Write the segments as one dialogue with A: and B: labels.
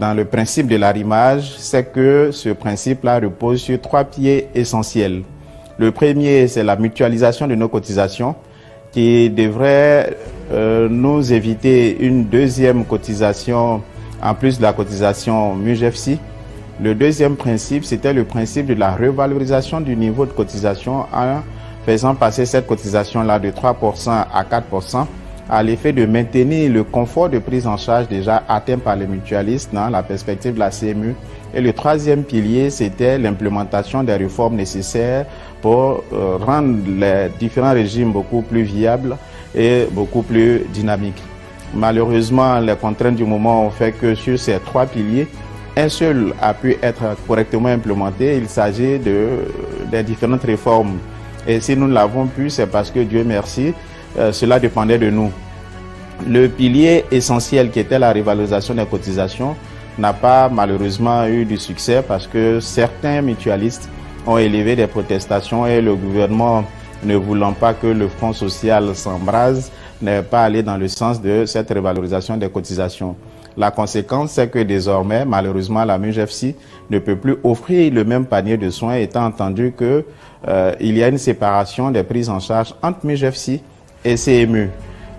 A: dans le principe de l'arrimage, c'est que ce principe-là repose sur 3 piliers essentiels. Le premier, c'est la mutualisation de nos cotisations qui devrait nous éviter une deuxième cotisation en plus de la cotisation MUJEFSI. Le deuxième principe, c'était le principe de la revalorisation du niveau de cotisation en faisant passer cette cotisation-là de 3% à 4%, à l'effet de maintenir le confort de prise en charge déjà atteint par les mutualistes dans la perspective de la CMU. Et le troisième pilier, c'était l'implémentation des réformes nécessaires pour rendre les différents régimes beaucoup plus viables et beaucoup plus dynamiques. Malheureusement, les contraintes du moment ont fait que sur ces 3 piliers, un seul a pu être correctement implémenté. Il s'agit des différentes réformes. Et si nous l'avons pu, c'est parce que Dieu merci, cela dépendait de nous. Le pilier essentiel qui était la revalorisation des cotisations n'a pas malheureusement eu du succès parce que certains mutualistes ont élevé des protestations et le gouvernement, ne voulant pas que le Front social s'embrase, n'est pas allé dans le sens de cette revalorisation des cotisations. La conséquence, c'est que désormais, malheureusement, la MUJEFSI ne peut plus offrir le même panier de soins, étant entendu que il y a une séparation des prises en charge entre MUJEFSI et CMU.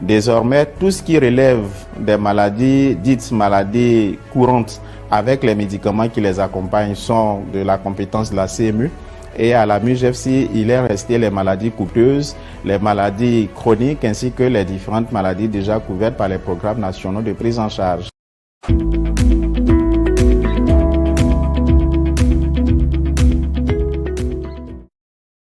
A: Désormais, tout ce qui relève des maladies, dites maladies courantes, avec les médicaments qui les accompagnent, sont de la compétence de la CMU. Et à la MUJEFSI, il est resté les maladies coûteuses, les maladies chroniques, ainsi que les différentes maladies déjà couvertes par les programmes nationaux de prise en charge.